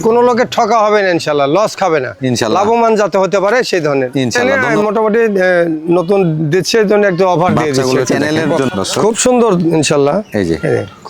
কোনো লোকের ঠকা হবে না ইনশাল্লাহ, লস খাবে না ইনশাল্লাহ, লাভবান যাতে হতে পারে সেই ধরনের মোটামুটি নতুন দিচ্ছে জন্য একটা অফার দিয়ে দিচ্ছে চ্যানেলের জন্য। খুব সুন্দর ইনশাল্লাহ, এই যে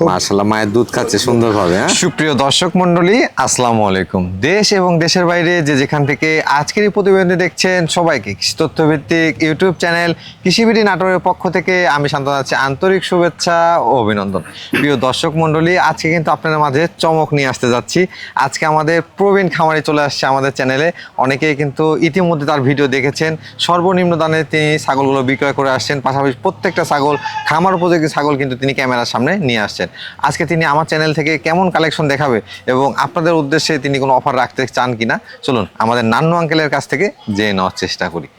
মাশাআল্লাহ মায়ের দুধ খাচ্ছে সুন্দরভাবে। সুপ্রিয় দর্শক মণ্ডলী, আসসালামু আলাইকুম। দেশ এবং দেশের বাইরে যে যেখান থেকে আজকের এই প্রতিবেদনটি দেখছেন সবাইকে কৃষি তথ্যভিত্তিক ইউটিউব চ্যানেল কৃষিবিডি নাটোরের পক্ষ থেকে আমি শান্ত আছি আন্তরিক শুভেচ্ছা ও অভিনন্দন। প্রিয় দর্শক মণ্ডলী, আজকে কিন্তু আপনাদের মাঝে চমক নিয়ে আসতে যাচ্ছি। আজকে আমাদের প্রবীণ খামারি চলে আসছে আমাদের চ্যানেলে। অনেকেই কিন্তু ইতিমধ্যে তার ভিডিও দেখেছেন। সর্বনিম্ন দানে তিনি ছাগলগুলো বিক্রয় করে আসছেন, পাশাপাশি প্রত্যেকটা ছাগল খামার উপযোগী ছাগল কিন্তু তিনি ক্যামেরার সামনে নিয়ে আসছেন। আজকে তিনি আমার চ্যানেল থেকে কেমন কালেকশন দেখাবে এবং আপনাদের উদ্দেশ্যে তিনি কোনো অফার রাখতে চান কিনা, চলুন আমাদের নান্নু আঙ্কেলের কাছ থেকে জেনে নেওয়ার চেষ্টা করি।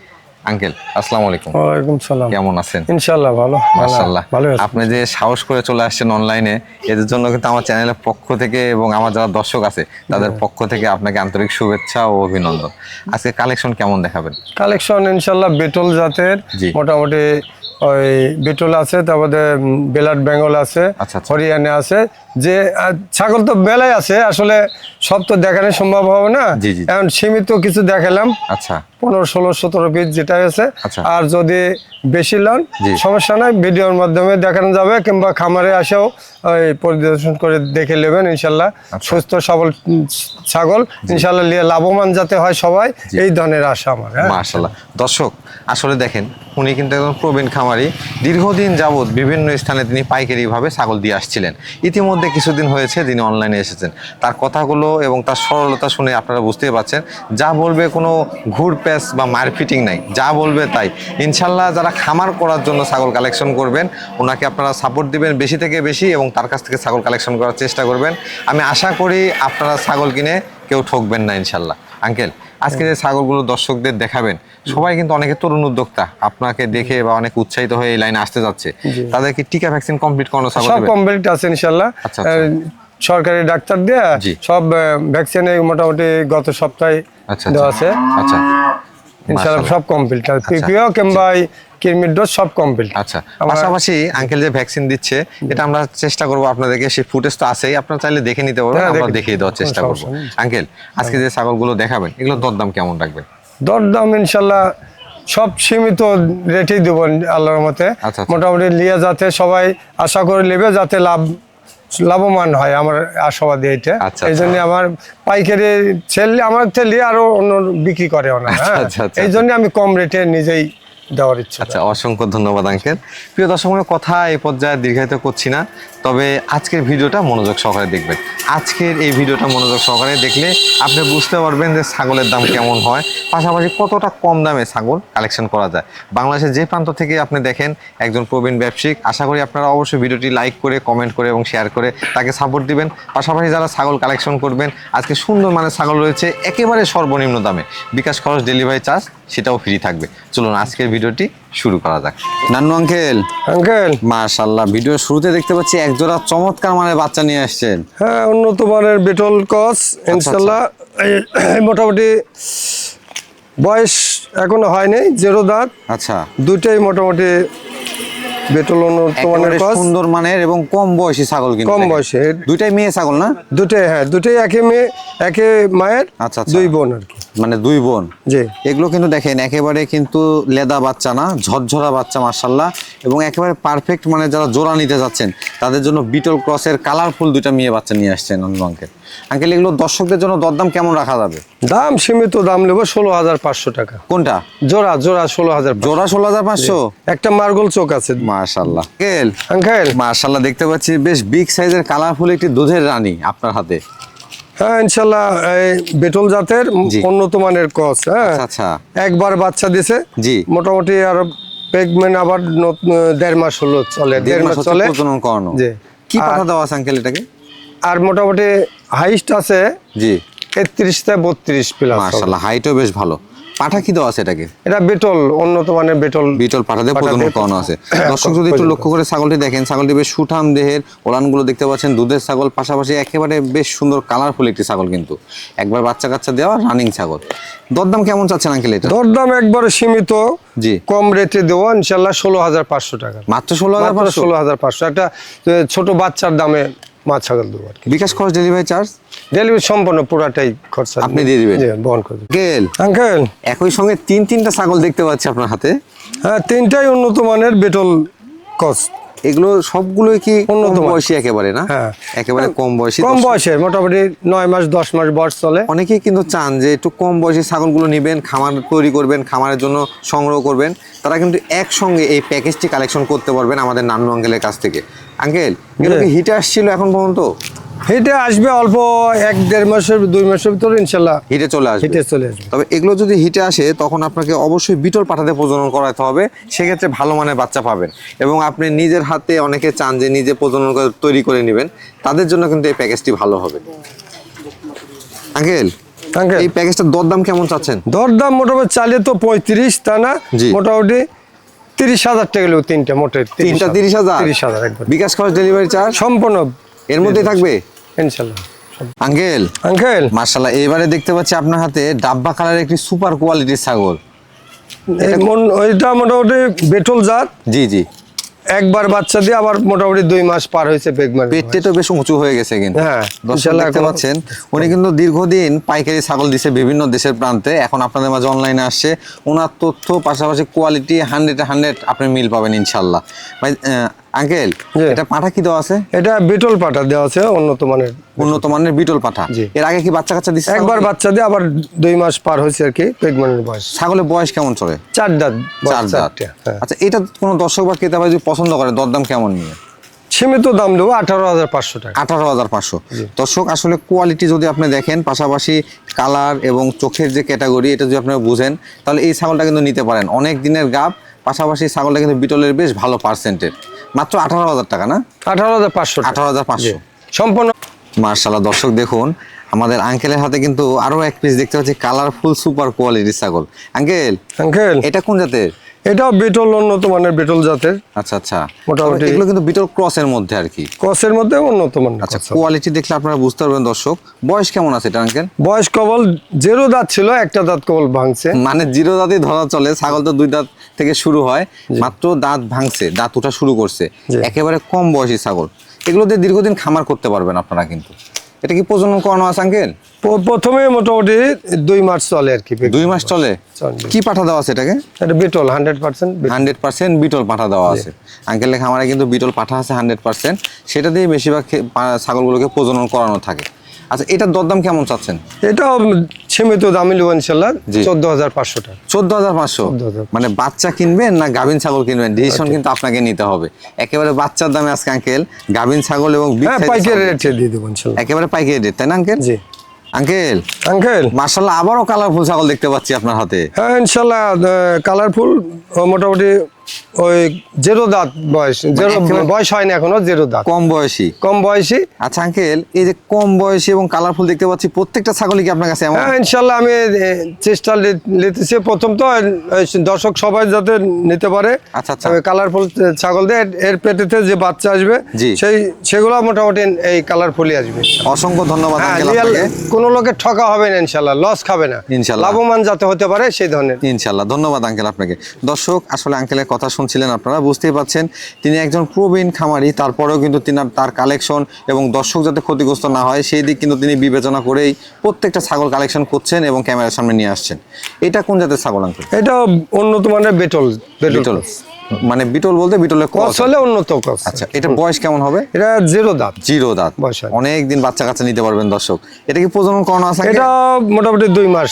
আঙ্কেল আসসালামু আলাইকুম। ওয়ালাইকুম সালাম। কেমন আছেন? ইনশাআল্লাহ ভালো। মাশাআল্লাহ ভালো আছেন। আপনি যে সাহস করে চলে আসছেন অনলাইনে, এদের জন্য কিন্তু আমার চ্যানেলের পক্ষ থেকে এবং আমার যারা দর্শক আছে তাদের পক্ষ থেকে আপনাকে আন্তরিক শুভেচ্ছা ও অভিনন্দন। আজকে কালেকশন কেমন দেখাবেন? কালেকশন ইনশাআল্লাহ বেটল জাতের মোটামুটি ওই বেটল আছে, তারপরে বেলাট বেঙ্গল আছে, হরিয়ানা আছে। যে ছাগল তো বেলায় আছে, আসলে সব তো দেখানো সম্ভব হবে না, এখন সীমিত কিছু দেখালাম। আচ্ছা 15, 16, 17 পিস যেটা আছে। আর যদি বেশি লন সমস্যা নাই, ভিডিওর মাধ্যমে দেখানো যাবে, কিংবা খামারে আসেও ওই পরিদর্শন করে দেখে নেবেন ইনশাল্লাহ। সুস্থ সবল ছাগল ইনশাল্লাহ নিয়ে লাভবান যাতে হয় সবাই, এই ধরনের আশা আমার। মাশাআল্লাহ। দর্শক আসলে দেখেন, উনি কিন্তু একজন প্রবীণ খামারি, দীর্ঘদিন যাবৎ বিভিন্ন স্থানে তিনি পাইকারিভাবে ছাগল দিয়ে আসছিলেন। ইতিমধ্যে কিছুদিন হয়েছে তিনি অনলাইনে এসেছেন। তার কথাগুলো এবং তার সরলতা শুনে আপনারা বুঝতেই পারছেন, যা বলবে কোনো ঘুর প্যাচ বা মার ফিটিং নাই, যা বলবে তাই। ইনশাল্লাহ যারা খামার করার জন্য ছাগল কালেকশন করবেন, ওনাকে আপনারা সাপোর্ট দিবেন বেশি থেকে বেশি এবং তার কাছ থেকে ছাগল কালেকশন করার চেষ্টা করবেন। আমি আশা করি আপনারা ছাগল কিনে কেউ ঠকবেন না ইনশাল্লাহ। আঙ্কেল, আজকে যে ছাগলগুলো দর্শকদের দেখাবেন, সবাই কিন্তু অনেকে তরুণ উদ্যোক্তা, আপনাকে দেখে বা অনেক উৎসাহিত হয়ে এই লাইনে আসতে যাচ্ছে। তাদের কি টিকা ভ্যাকসিন কমপ্লিট করানো? সব কমপ্লিট আছে ইনশাআল্লাহ। সরকারি ডাক্তার দিয়ে সব ভ্যাকসিন মোটামুটি গত সপ্তাহে দেওয়া আছে। আচ্ছা ইনশাআল্লাহ সব কমপ্লিট, পিপিও কিংবা কৃমির ডোজ সব কমপ্লিট। আচ্ছা, পাশাপাশি আঙ্কেল যে ভ্যাকসিন দিচ্ছে, এটা আমরা চেষ্টা করবো আপনাদেরকে, সেই ফুটেজ তো আছেই, আপনারা চাইলে দেখে নিতে পারবেন, আমরা দেখিয়ে দেওয়ার চেষ্টা করবো। আঙ্কেল, আজকে যে ছাগলগুলো দেখাবেন, এগুলো দরদাম কেমন রাখবেন? দরদাম ইনশাআল্লাহ সব সীমিত রেটেই দেবো আল্লাহর মতে। মোটামুটি লিয়ে যাতে সবাই আশা করে নেবে, যাতে লাভবান হয়, আমার আশাবাদী এটা। এই জন্য আমার পাইকারি ছেলে আমার ছেলে আরো অন্য বিক্রি করে ওনারা, এই জন্য আমি কম রেটে নিজেই দেওয়ার ইচ্ছা। আচ্ছা, অসংখ্য ধন্যবাদ আঙ্কেল। প্রিয় দর্শকের কথা এই পর্যায়ে দীর্ঘায়িত করছি না, তবে আজকের ভিডিওটা মনোযোগ সহকারে দেখবেন। আজকের এই ভিডিওটা মনোযোগ সহকারে দেখলে আপনি বুঝতে পারবেন যে ছাগলের দাম কেমন হয়, পাশাপাশি কতটা কম দামে ছাগল কালেকশন করা যায়। বাংলাদেশের যে প্রান্ত থেকে আপনি দেখেন একজন প্রবীণ ব্যবসায়িক, আশা করি আপনারা অবশ্যই ভিডিওটি লাইক করে, কমেন্ট করে এবং শেয়ার করে তাকে সাপোর্ট দিবেন। পাশাপাশি যারা ছাগল কালেকশন করবেন, আজকে সুন্দর মানের ছাগল রয়েছে একেবারে সর্বনিম্ন দামে, বিকাশ খরচ, ডেলিভারি চার্জ সেটাও ফ্রি থাকবে। চলুন আজকের ভিডিওটি শুরু করা যাক। নান্নু আঙ্কেল, মাশাআল্লাহ, ভিডিও শুরুতে দেখতে পাচ্ছি একজোড়া চমৎকার মানের বাচ্চা নিয়ে আসছেন। হ্যাঁ, উন্নত মানের বেটল ক্রস ইনশাআল্লাহ। মোটামুটি বয়স এখনো হয়নি, 0 দাঁত। আচ্ছা, দুইটাই মোটামুটি বেটল উন্নত মানের ক্রস, সুন্দর মানের এবং কম বয়সী ছাগল, কিন্তু কম বয়সে। দুইটাই মেয়ে ছাগল না? দুইটাই, হ্যাঁ দুইটাই একে মেয়ে একে মায়ের। আচ্ছা, 2 বোন আর কি, মানে 2 বোন। জি, এগুলো কিন্তু দেখেন একেবারে কিন্তু লেদা বাচ্চা না, ঝরঝরা বাচ্চা মাশাআল্লাহ, এবং একেবারে পারফেক্ট। মানে যারা জোড়া নিতে যাচ্ছেন তাদের জন্য বিটল ক্রসের কালারফুল 2টা মেয়ে বাচ্চা নিয়ে আসছেন আঙ্কেল। আঙ্কেল, এগুলো দর্শকদের জন্য দরদাম কেমন রাখা যাবে? দাম সীমিত দাম নেবো 16,500 টাকা। কোনটা? জোড়া 16,000। জোড়া 16,500। একটা মার্গল চোখ আছে মাশাআল্লাহ। আঙ্কেল মাশাআল্লাহ, দেখতে পাচ্ছি বেশ বিগ সাইজের কালারফুল একটি দুধের রানী আপনার হাতে। হ্যাঁ ইনশাআল্লাহ, বেটল জাতের উন্নত মানের ক্রস। হ্যাঁ, আচ্ছা, একবার বাচ্চা দিছে। জি, মোটামুটি আর প্রেগন্যান্ট আবার 1.5 মাস হলো, চলে 1.5 মাস চলে প্রজনন করানো। জি, কি পাঠা দেওয়া আছে আঙ্কেল এটাকে? আর মোটামুটি হাইস্ট আছে জি 31 থেকে 32 প্লাস। মাশাআল্লাহ, হাইটও বেশ ভালো। পাঠা কি দেওয়া আছে এটাকে? এটা বেটল, উন্নত মানের বেটল পাঠা দিয়ে প্রজনন করানো আছে। দর্শক যদি একটু লক্ষ্য করে ছাগলটি দেখেন, ছাগলটি বেশ সুঠাম দেহের, ওলানগুলো দেখতে পাচ্ছেন দুধের ছাগল, পাশাপাশি একেবারে বেশ সুন্দর কালারফুল একটি ছাগল, কিন্তু একবার বাচ্চা কাচ্চা দেওয়া রানিং ছাগল। দরদাম কেমন চাচ্ছেন আঙ্কেল এটা? দরদাম একবারে সীমিত, জি কম রেটে দেবো ইনশাআল্লাহ 16,500 টাকা। মাত্র 16,500? 16,500 একটা ছোট বাচ্চার দামে মা ছাগল দেবো আর কি। বিকাশ খরচ, ডেলিভারি চার্জ? ডেলিভারি সম্পূর্ণ পুরাটাই খরচা আপনি দিয়ে দিবেন? বহন করবেন। আঙ্কেল একই সঙ্গে তিনটা ছাগল দেখতে পাচ্ছি আপনার হাতে। হ্যাঁ, তিনটাই উন্নত মানের বেটল ক্রস। এগুলো সবগুলোই কি উন্নত কম বয়সী একেবারে না? হ্যাঁ, একেবারে কম বয়সী। কম বয়সের, মোটামুটি 9 মাস 10 মাস বয়স চলে। অনেকেই কিন্তু চান যে একটু কম বয়সী ছাগলগুলো নেবেন, খামার তৈরি করবেন, খামারের জন্য সংগ্রহ করবেন, তারা কিন্তু একসঙ্গে এই প্যাকেজটি কালেকশন করতে পারবেন আমাদের নান্নু আঙ্কেলের কাছ থেকে। আঙ্কেল এগুলো কি হিটে আসছিল এখন পর্যন্ত? হিটে আসবে অল্প 1-1.5 মাসের 2 মাসের ভিতরে ইনশাল্লাহ হিটে চলে আসবে। হিটে চলে আসবে। তবে এগুলো যদি হিটে আসে তখন আপনাকে অবশ্যই বিটল পাঠাতে প্রজনন করাতে হবে, সেক্ষেত্রে ভালো মানের বাচ্চা পাবেন। এবং আপনি নিজের হাতে, অনেকে চান যে নিজে প্রজনন করে তৈরি করে নেবেন, তাদের জন্য কিন্তু এই প্যাকেজটি ভালো হবে। আঙ্কেল এই প্যাকেজটার দরদাম কেমন চাচ্ছেন? দরদাম মোটামুটি চালিয়ে তো 35, তা না মোটামুটি 30,000 টাকা গেলেও তিনটা, মোটে 30,000 একবার। বিকাশ খরচ, ডেলিভারি চার্জ সম্পূর্ণ এর মধ্যে থাকবে ইনশাল্লাহ। আঙ্কেল মাশাআল্লাহ, এবারে দেখতে পাচ্ছি আপনার হাতে ডাব্বা কালারের একটি সুপার কোয়ালিটির ছাগল। ওইটা মোটামুটি বেটল জাত। জি জি, একবার বাচ্চা দিয়ে আবার মোটামুটি 2 মাস পার হয়েছে। পেটে তো বেশ উঁচু হয়ে গেছে কিন্তু। হ্যাঁ, দর্শক দেখতে পাচ্ছেন উনি কিন্তু দীর্ঘদিন পাইকারি ছাগল দিছে বিভিন্ন দেশের প্রান্তে, এখন আপনাদের মাঝে অনলাইনে আসছে। ওনার তথ্য পাশাপাশি কোয়ালিটি 100 আপনি মিল পাবেন ইনশাল্লাহ। ভাই আঙ্কেল এটা পাঠা কি দেওয়া আছে? এটা বিটল পাঠা দেওয়া আছে, উন্নত মানের বিটল পাঠা। এর আগে কি বাচ্চা কাচ্চা দিচ্ছে? একবার বাচ্চা দিয়ে আবার 2 মাস পার হয়েছে আর কি প্রেগন্যান্ট বয়স। ছাগলের বয়স কেমন চলে? 4 দাঁত। 4 দাঁত। আচ্ছা, এটা কোনো দর্শক বা ক্রেতা যদি পছন্দ করে দরদাম কেমন নিয়ে? সীমিত দাম দেবো 18,500 টাকা। 18,500। দর্শক আসলে কোয়ালিটি যদি আপনি দেখেন, পাশাপাশি কালার এবং চোখের যে ক্যাটাগরি, এটা যদি আপনারা বুঝেন, তাহলে এই ছাগলটা কিন্তু নিতে পারেন। অনেক দিনের গাব, পাশাপাশি ছাগলটা কিন্তু বিটলের বেশ ভালো পার্সেন্টের। মাত্র 18,000 টাকা না? 18,500। 18,500 সম্পূর্ণ। মার্শাল্লাহ দর্শক দেখুন, আমাদের আঙ্কেলের হাতে কিন্তু আরো এক পিস দেখতে পাচ্ছি কালারফুল সুপার কোয়ালিটির ছাগল। আঙ্কেল এটা কোন জাতের? এটাও বিটল, উন্নত মানের বিটল জাতের। আচ্ছা আচ্ছা, মোটামুটি এগুলো কিন্তু বিটল ক্রসের মধ্যে আর কি। ক্রসের মধ্যে উন্নত মানের। আচ্ছা, কোয়ালিটি দেখলে আপনারা বুঝতে পারবেন দর্শক। বয়স কেমন আছে এটা আঙ্কেল? বয়স কেবল 0 দাঁত ছিল, একটা দাঁত কেবল ভাঙছে। মানে 0 দাঁতই ধরা চলে, ছাগল তো 2 দাঁত থেকে শুরু হয়, মাত্র দাঁত ভাঙছে, দাঁত ওঠা শুরু করছে। একেবারে কম বয়সী ছাগল, এগুলো দিয়ে দীর্ঘদিন খামার করতে পারবেন আপনারা কিন্তু। এটা কি প্রজনন করানো আছে আঙ্কেল? প্রথমে মোটামুটি 2 মাস চলে আর কি। 2 মাস চলে। কি পাঠা দেওয়া আছে এটাকে? এটা বিটল 100% বিটল পাঠা দেওয়া আছে। আঙ্কেলের খামারে কিন্তু বিটল পাঠা আছে 100%, সেটা দিয়ে বেশিরভাগ ছাগলগুলোকে প্রজনন করানো থাকে। আচ্ছা, এটার দরদাম কেমন চাচ্ছেন? এটাও সীমিত দামে নেব ইনশাআল্লাহ। 14,500 টাকা। 14,500। মানে বাচ্চা কিনবেন না গাভিন ছাগল কিনবেন, ডিসিশন কিন্তু আপনাকে নিতে হবে। একেবারে বাচ্চার দামে আজকে আঙ্কেল গাভিন ছাগল এবং পাইকারি রেটে দিয়ে দেব ইনশাআল্লাহ। একেবারে পাইকারি রেট, তাই না আঙ্কেল? জি। আঙ্কেল মাশাআল্লাহ আবারও কালারফুল ছাগল দেখতে পাচ্ছি আপনার হাতে। হ্যাঁ ইনশাআল্লাহ, কালারফুল মোটামুটি ওই 0 দাঁত বয়স, বয়স হয়নি এখনো, 0 দাঁত, কম বয়সী। আচ্ছা আঙ্কেল, এই যে কম বয়সী এবং কালারফুল দেখতে পাচ্ছি, প্রত্যেকটা ছাগলই কি আপনার কাছে এমন? হ্যাঁ ইনশাআল্লাহ, আমি চেষ্টা নিতেছি। প্রথম তো দর্শক সবাই যাতে নিতে পারে। আচ্ছা আচ্ছা, কালারফুল ছাগল দিয়ে এর পেটেতে যে বাচ্চা আসবে সেগুলো মোটামুটি এই কালারফুলই আসবে। অসংখ্য ধন্যবাদ আঙ্কেল আপনাকে। কোনো লোকের ঠকা হবে না ইনশাআল্লাহ, লস খাবে না ইনশাআল্লাহ, লাভবান যাতে হতে পারে সেই ধরনের ইনশাআল্লাহ। ধন্যবাদ আঙ্কেল আপনাকে। দর্শক আসলে আঙ্কেলের কথা শুনছিলেন আপনারা, বুঝতেই পাচ্ছেন তিনি একজন প্রবীণ খামারি, তারপরেও কিন্তু তার কালেকশন এবং দর্শক যাতে ক্ষতিগ্রস্ত না হয় সেই দিক কিন্তু তিনি বিবেচনা করেই প্রত্যেকটা ছাগল কালেকশন করছেন এবং ক্যামেরার সামনে নিয়ে আসছেন। এটা কোন জাতের ছাগল আঙ্কেল? এটা উন্নত মানের বিটল। মানে বিটল বলতে বিটলের ক্রস হলে উন্নত ক্রস। আচ্ছা, এটা বয়স কেমন হবে? এটা 0 দাঁত। অনেক দিন বাচ্চা কাচ্চা নিতে পারবেন দর্শক। এটা কি প্রজনন করানো আছে? এটা মোটামুটি 2 মাস।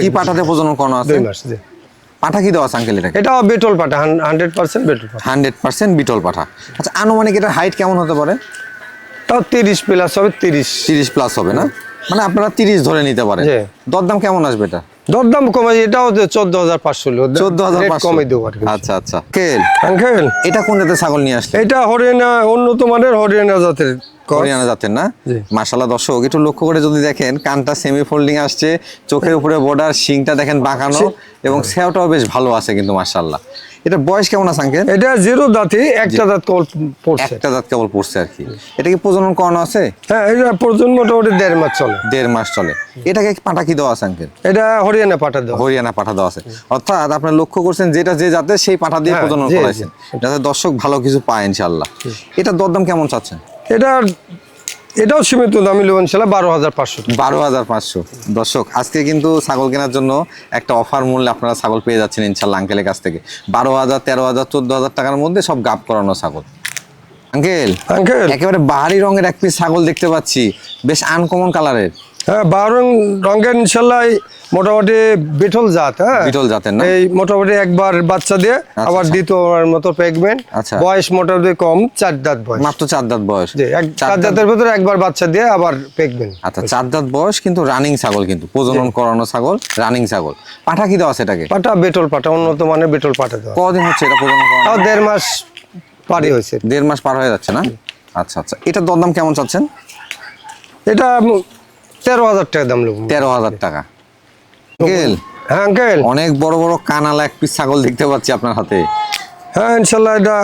কি পাঠাতে প্রজনন করানো আছে? 2 মাস। পাঠা কি দেওয়া আছে আঙ্কেল? এটা বিটল পাঠা, 100% বিটল পাঠা। 100% বিটল পাঠা। আচ্ছা, আনুমানিক এটার হাইট কেমন হতে পারে? তাও 30 প্লাস হবে। 30 প্লাস হবে না? মানে আপনারা 30 ধরে নিতে পারেন। দরদাম কেমন আসবে এটা? দরদাম কমে, এটাও 14,500। 14,500 কমে দেবো আর কি। আচ্ছা আচ্ছা। আঙ্কেল এটা কোন জাতের ছাগল নিয়ে আসলে? এটা হরিয়ানা, উন্নত মানের হরিয়ানা জাতের না? মাশাআল্লাহ দর্শক একটু লক্ষ্য করে যদি দেখেন, কানটা সেমি ফোল্ডিং আসছে, চোখের উপরে বর্ডার, শিংটা দেখেন বাঁকানো এবং সেওটাও বেশ ভালো আছে কিন্তু মাশাআল্লাহ। এটা বয়স কেমন আছে আঙ্কেল? এটা 0 দাঁতই, একটা দাঁত কেবল পড়ছে। একটা দাঁত কেবল পড়ছে আর কি। এটা কি প্রজনন করানো আছে? হ্যাঁ, এটা প্রজনন মোটামুটি 1.5 মাস চলে। 1.5 মাস চলে। এটাকে পাঠা কি দেওয়া আছে আঙ্কেল? এটা হরিয়ানা পাঠা দেওয়া আছে। অর্থাৎ আপনি লক্ষ্য করছেন যেটা যে জাতের সেই পাঠা দিয়ে প্রজনন করাইছেন, যাতে দর্শক ভালো কিছু পায় ইনশাআল্লাহ। এটা দরদাম কেমন চাচ্ছেন? এটা এটাও সীমিত দামি নেব ইনশাল্লাহ 12,500। 12,500। দর্শক আজকে কিন্তু ছাগল কেনার জন্য একটা অফার মূল্যে আপনারা ছাগল পেয়ে যাচ্ছেন ইনশাল্লাহ আঙ্কেলের কাছ থেকে। 12,000, 13,000, 14,000 টাকার মধ্যে সব গাব করানো ছাগল। আঙ্কেল একেবারে বাহারি রঙের এক পিস ছাগল দেখতে পাচ্ছি, বেশ আনকমন কালারের। হ্যাঁ, 12 রঙের ইনশাল্লাহ মোটামুটি বিটল জাত। হ্যাঁ, বিটল জাতের না? এই মোটামুটি একবার বাচ্চা দিয়ে আবার দ্বিতীয়বার মতো প্রেগনেন্ট। বয়স মোটামুটি কম, 4 দাঁত বয়স, মাত্র 4 দাঁত বয়স। 4 দাঁতের ভিতরে একবার বাচ্চা দিয়ে আবার প্রেগনেন্ট। আচ্ছা, 4 দাঁত বয়স, কিন্তু রানিং ছাগল, কিন্তু প্রজনন করানো ছাগল, রানিং ছাগল। পাঠা কি দেওয়া আছে এটাকে? পাঠা বেটল পাঠা, উন্নত মানের বেটল পাঠা দেওয়া। কদিন হচ্ছে এটা প্রজনন করানো? 1.5 মাস পারি হয়েছে। 1.5 মাস পার হয়ে যাচ্ছে না? আচ্ছা আচ্ছা, এটার দরদাম কেমন চাচ্ছেন? এটা 13,000 টাকা দাম নেব। 13,000 টাকা। আঙ্কেল, হ্যাঁ আঙ্কেল, অনেক বড় বড় কানালা এক পিস ছাগল দেখতে পাচ্ছি আপনার হাতে। হ্যাঁ ইনশাল্লাহ এটা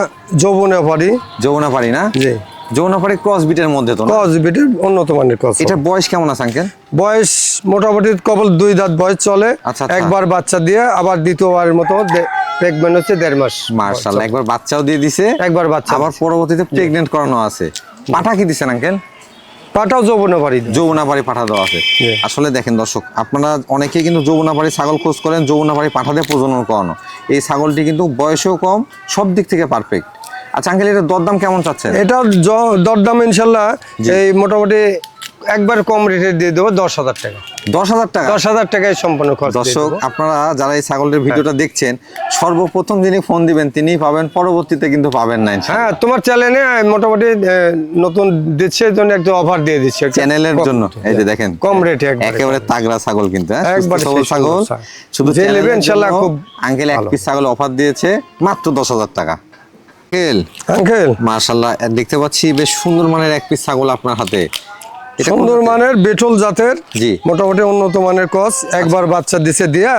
যৌবনাপাড়ি। যৌবনাপাড়ি না? জি, যৌবনাপাড়ি ক্রস বিটের মধ্যে তো? ক্রস বিটের উন্নত মানের ক্রস। এটা বয়স কেমন আছে আঙ্কেল? বয়স মোটামুটি কেবল 2 দাঁত বয়স চলে। একবার বাচ্চা দিয়ে আবার দ্বিতীয়বারের মতো প্রেগনেন্ট হচ্ছে 1.5 মাস। মাশাআল্লাহ, একবার বাচ্চাও দিয়ে দিছে, একবার বাচ্চা আবার পরবর্তীতে প্রেগনেন্ট করানো আছে। পাঠা কি দিছেন আঙ্কেল? পাঠাও যৌবনাপাড়ি। যৌবনাপাড়ি পাঠা দেওয়া আছে। আসলে দেখেন দর্শক, আপনারা অনেকেই কিন্তু যৌবনাপাড়ি ছাগল খোঁজ করেন, যৌবনাপাড়ি পাঠা দিয়ে প্রজনন করানো। এই ছাগলটি কিন্তু বয়সেও কম, সব দিক থেকে পারফেক্ট। আচ্ছা আঙ্কেল, এটা দরদাম কেমন চাচ্ছেন? এটার দরদাম ইনশাল্লাহ এই মোটামুটি একবার কম রেটে দিয়ে দেবো 10,000 টাকা। 10,000 টাকা? 10,000 টাকায় সম্পূর্ণ খরচ। দর্শক আপনারা যারা এই ছাগলের ভিডিওটা দেখছেন, সর্বপ্রথম যিনি ফোন দিবেন তিনিই পাবেন, পরবর্তীতে কিন্তু পাবেন না। হ্যাঁ, তোমার চ্যানেলে মোটামুটি নতুন দিচ্ছে জন্য একটা অফার দিয়ে দিচ্ছে চ্যানেলের জন্য। এই যে দেখেন কম রেটে একেবারে তাগড়া ছাগল, কিন্তু একবারে ছাগল শুধু নেবে ইনশাআল্লাহ। খুব আঙ্কেল এক পিস ছাগল অফার দিয়েছে মাত্র 10,000 টাকা। আঙ্কেল মাশাআল্লাহ, দেখতে পাচ্ছি বেশ সুন্দর মানের এক পিস ছাগল আপনার হাতে। সুন্দর মানের বেটল জাতের, মোটামুটি উন্নত মানের ক্রস। একবার বাচ্চা দিছে দিয়া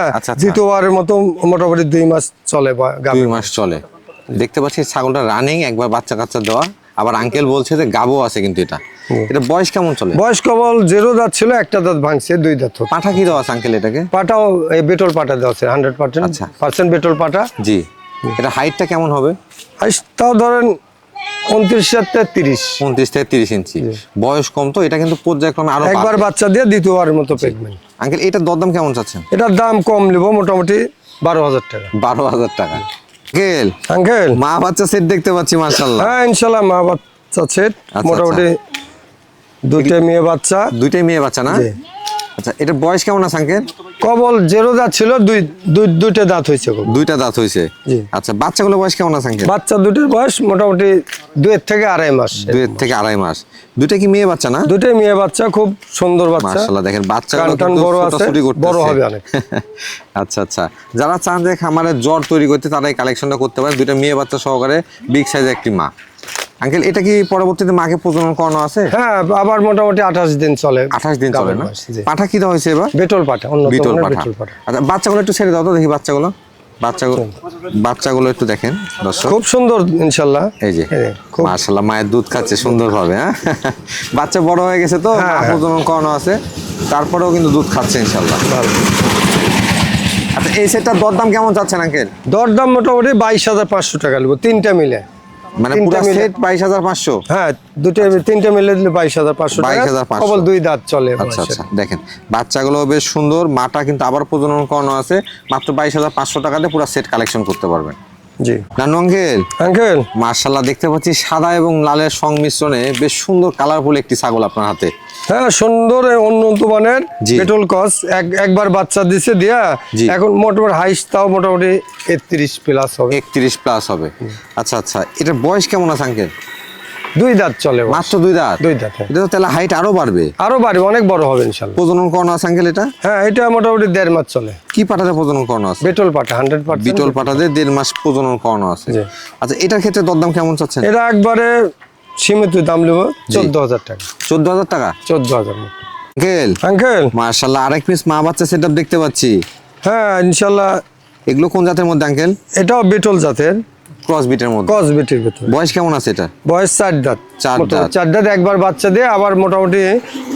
দ্বিতীয়বারের মতো মোটামুটি 2 মাস চলে। 2 মাস চলে। দেখতে পাচ্ছি ছাগলটা রানিং, একবার বাচ্চা কাচ্চা দেওয়া। আবার আঙ্কেল বলছে যে গাবও আছে, কিন্তু এটা বয়স কেমন চলে? বয়স কেবল 0 দাঁত ছিল, একটা দাঁত ভাঙছে, 2 দাঁত। পাঠা কি দেওয়া আছে আঙ্কেল এটাকে? পাঠাও এই বেটল পাঠা দেওয়া আছে 100% বেটল পাঠা। জি, এটা হাইটটা কেমন হবে? তাও ধরেন 29 থেকে 30। 29 থেকে 30 ইঞ্চি। বয়স কম তো, এটা কিন্তু পর্যায়ক্রমে আরো একবার বাচ্চা দিয়ে দ্বিতীয়বারের মতো প্রেগনেন্ট। আঙ্কেল, এটার দরদাম কেমন চাচ্ছেন? এটার দাম কম নেব, মোটামুটি 12,000 টাকা। 12,000 টাকা। আঙ্কেল মা বাচ্চা সেট দেখতে পাচ্ছি মাশাআল্লাহ। হ্যাঁ ইনশাআল্লাহ মা বাচ্চা সেট, মোটামুটি 2টে মেয়ে বাচ্চা। 2টে মেয়ে বাচ্চা না? আচ্ছা, এটা বয়স কেমন আছে আঙ্কেল? কেবল 0 দাঁত ছিল, 2টে দাঁত হয়েছে। 2টা দাঁত হয়েছে। আচ্ছা, বাচ্চাগুলো বয়স কেমন আছে আঙ্কেল? বাচ্চা 2টির বয়স মোটামুটি 2 থেকে 2.5 মাস। 2 থেকে 2.5 মাস। 2টা কি মেয়ে বাচ্চা না? 2টাই মেয়ে বাচ্চা, খুব সুন্দর বাচ্চা। মাশাআল্লাহ, দেখেন বাচ্চাগুলো কিন্তু বড় আছে, বড় হবে অনেক। আচ্ছা আচ্ছা, যারা চান যে খামারে জ্বর তৈরি করতে, তারা এই কালেকশনটা করতে পারে। 2টা মেয়ে বাচ্চা সহকারে বিগ সাইজের একটি মা। আঙ্কেল, এটা কি পরবর্তীতে মাকে প্রজনন করানো আছে? হ্যাঁ, আবার মোটামুটি 28 দিন চলে। 28 দিন চলে না? পাঠা কি দেওয়া হয়েছে এবার? বেটল পাঠা, বেটল পাঠা। আচ্ছা, বাচ্চাগুলো একটু ছেড়ে দাও তো দেখি। বাচ্চাগুলো একটু দেখেন দর্শক, খুব সুন্দর ইনশাআল্লাহ। এই যে মাশাআল্লাহ, মায়ের দুধ খাচ্ছে সুন্দরভাবে। হ্যাঁ, বাচ্চা বড় হয়ে গেছে তো, প্রজনন করানো আছে, তারপরেও কিন্তু দুধ খাচ্ছে ইনশাআল্লাহ। আচ্ছা, এই সেটটার দরদাম কেমন চাচ্ছেন আঙ্কেল? দরদাম মোটামুটি 22,500 টাকা নেব, 3টা মিলে। মানে পুরো সেট 22,500? হ্যাঁ, 3টে মিলে দিলে 22,500 টাকা। 22,500 কেবল 2 দাঁত চলে। আচ্ছা আচ্ছা, দেখেন বাচ্চাগুলো বেশ সুন্দর, মাটা কিন্তু আবার প্রজনন করানো আছে। মাত্র 22,500 টাকাতে পুরো সেট কালেকশন করতে পারবেন। জি নানু আঙ্কেল, মাশাআল্লাহ, দেখতে পাচ্ছি সাদা এবং লালের সংমিশ্রণে বেশ সুন্দর কালারফুল একটি ছাগল আপনার হাতে। হ্যাঁ, সুন্দর উন্নত মানের বেটল ক্রস। একবার বাচ্চা দিছে দিয়া এখন মোটামুটি হাইস্ট তাও মোটামুটি 31 প্লাস হবে। 31 প্লাস হবে। আচ্ছা আচ্ছা, এটার বয়স কেমন আছে আঙ্কেল? 2 দাঁত চলে। মাত্র 2 দাঁত? 2 দাঁত। এটা তো তাহলে হাইট আরো বাড়বে? আরো বাড়বে, অনেক বড় হবে ইনশাআল্লাহ। প্রজনন করানো আছে আঙ্কেল এটা? হ্যাঁ, এটা মোটামুটি 1.5 মাস চলে। কি পাঠাতে প্রজনন করানো আছে? বেটল পাঠা, 100% বিটল পাঠাতে 1.5 মাস প্রজনন করানো আছে। আচ্ছা, এটার ক্ষেত্রে দরদাম কেমন চাচ্ছেন? এটা একবারে সীমিত দাম নেব, 14,000 টাকা। 14,000 টাকা? 14,000। আঙ্কেল মাশাআল্লাহ, আরেক পিস মা বাচ্চা সেটআপ দেখতে পাচ্ছি। হ্যাঁ ইনশাআল্লাহ। এগুলো কোন জাতের মধ্যে আঙ্কেল? এটাও বেটল জাতের, ক্রস বিটের মধ্যে, ক্রস বিটের ভিতরে। বয়স কেমন আছে এটা? বয়স 4 দাঁত। চার দাঁত। 4 দাঁত, একবার বাচ্চা দিয়ে আবার মোটামুটি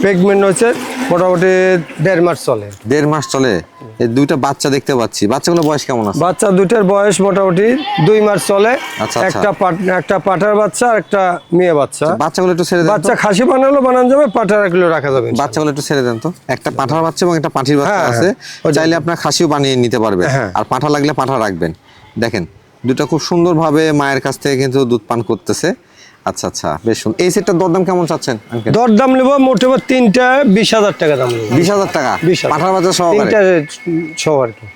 প্রেগনেন্ট হয়েছে, মোটামুটি 1.5 মাস চলে। 1.5 মাস চলে। এই দুইটা বাচ্চা দেখতে পাচ্ছি, বাচ্চাগুলো বয়স কেমন আছে? বাচ্চা দুইটার বয়স মোটামুটি 2 মাস চলে। আচ্ছা, একটা পাঠার বাচ্চা আর একটা মেয়ে বাচ্চা। বাচ্চাগুলো একটু ছেড়ে দেন তো। বাচ্চা খাসি বানানো যাবে, পাঠার এগুলো রাখা যাবে। বাচ্চাগুলো একটু ছেড়ে দেন তো। একটা পাঠার বাচ্চা এবং একটা পাঁঠির বাচ্চা হ্যাঁ, আছে, হ্যাঁ। চাইলে আপনার খাসিও বানিয়ে নিতে পারবেন। হ্যাঁ। আর পাঠা লাগলে পাঠা রাখবেন। দেখেন দুটো খুব সুন্দরভাবে মায়ের কাছ থেকে কিন্তু দুধ পান করতেছে। আচ্ছা আচ্ছা, বেশ সুন্দর। এই সেটটার দরদাম কেমন চাচ্ছেন আঙ্কেল? দরদাম নেবো মোটামুটি 3টা 20,000 টাকা দাম নেবো। 20,000 টাকা 20,000 পাঠার বাচ্চা সহকারে? 3টা সহ আর কি।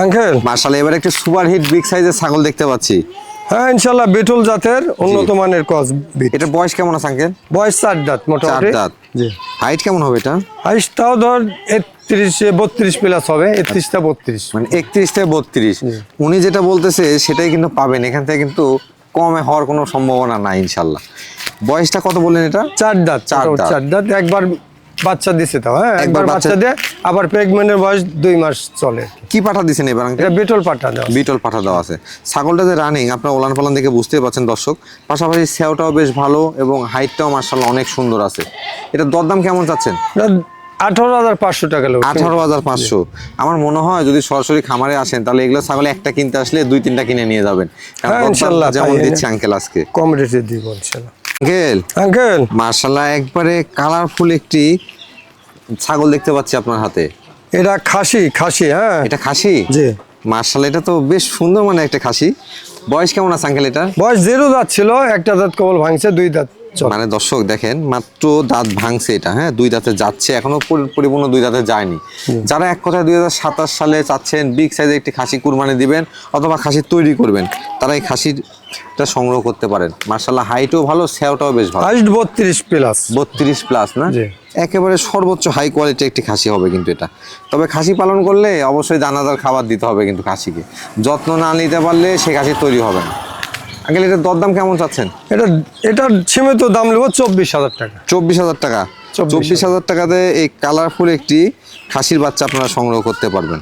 আঙ্কেল মাশাআল্লাহ, এবার একটা সুপার হিট বিগ সাইজের ছাগল দেখতে পাচ্ছি। হ্যাঁ ইনশাআল্লাহ, বেটল জাতের উন্নত মানের ক্রস বিট। এটা বয়স কেমন আছে আঙ্কেল? বয়স 4 দাঁত 4 মোটামুটি। দাঁত। জি। হাইট কেমন হবে এটা? হাইট তাও ধর 32 প্লাস হবে, 31টা 32। মানে 31 থেকে 32। উনি যেটা বলতেছে সেটাই কিন্তু পাবেন এখান থেকে, কিন্তু কমে হওয়ার কোনো সম্ভাবনা নাই ইনশাল্লাহ। বয়সটা কত বললেন এটা? 4 দাঁত। 4 দাঁত। 4 দাঁত, একবার বাচ্চা দিছে তাও। হ্যাঁ, একবার একবার বাচ্চা দিয়ে আবার প্রেগনেন্টের বয়স 2 মাস চলে। কি পাঠা দিছেন এবার আঙ্কেল? এটা বেটল পাঠা দেওয়া। বিটল পাঠা দেওয়া আছে। ছাগলটা যে রানিং, আপনার ওলান পালান দেখে বুঝতেই পারছেন দর্শক। পাশাপাশি সেওটাও বেশ ভালো এবং হাইটটাও মার্শাল্লাহ অনেক সুন্দর আছে। এটা দরদাম কেমন চাচ্ছেন? 18,500 টাকা লোক। 18,500। আমার মনে হয় যদি সরাসরি খামারে আসেন তাহলে এগুলো ছাগলে একটা কিনতে আসলে 2-3টা কিনে নিয়ে যাবেন। হ্যাঁ, ইনশাআল্লাহ যেমন তাই দিচ্ছে আঙ্কেল আজকে কম রেটে দিব ইনশাআল্লাহ। আঙ্কেল মার্শাল্লাহ একবারে কালারফুল একটি ছাগল দেখতে পাচ্ছি আপনার হাতে। এটা খাসি। হ্যাঁ, এটা খাসি? জি। মার্শাল্লাহ, এটা তো বেশ সুন্দর মানে একটা খাসি। বয়স কেমন আছে আঙ্কেল এটা? বয়স 0 দাঁত ছিল, একটা দাঁত কেবল ভাঙছে, 2 দাঁত চলে। মানে দর্শক দেখেন মাত্র দাঁত ভাঙছে এটা। হ্যাঁ, 2 দাঁতে যাচ্ছে, এখনো পরিপূর্ণ 2 দাঁতে যায়নি। যারা এক কথায় 2027 সালে চাচ্ছেন বিগ সাইজের একটি খাসি কুরবানি দিবেন অথবা খাসি তৈরি করবেন, তারা এই খাসিটা সংগ্রহ করতে পারেন। মার্শাল্লাহ হাইটও ভালো, সেওটাও বেশ ভালো। Height 32 plus. 32 প্লাস না? জি। একেবারে সর্বোচ্চ হাই কোয়ালিটির একটি খাসি হবে কিন্তু এটা। তবে খাসি পালন করলে অবশ্যই দানাদার খাবার দিতে হবে কিন্তু খাসিকে। যত্ন না নিতে পারলে সে খাসি তৈরি হবে না। আঙ্কেল এটার দরদাম কেমন চাচ্ছেন? এটা সীমিত দাম নেবো 24,000 টাকা। 24,000 টাকা। 24,000 টাকাতে এই কালারফুল একটি খাসির বাচ্চা আপনারা সংগ্রহ করতে পারবেন।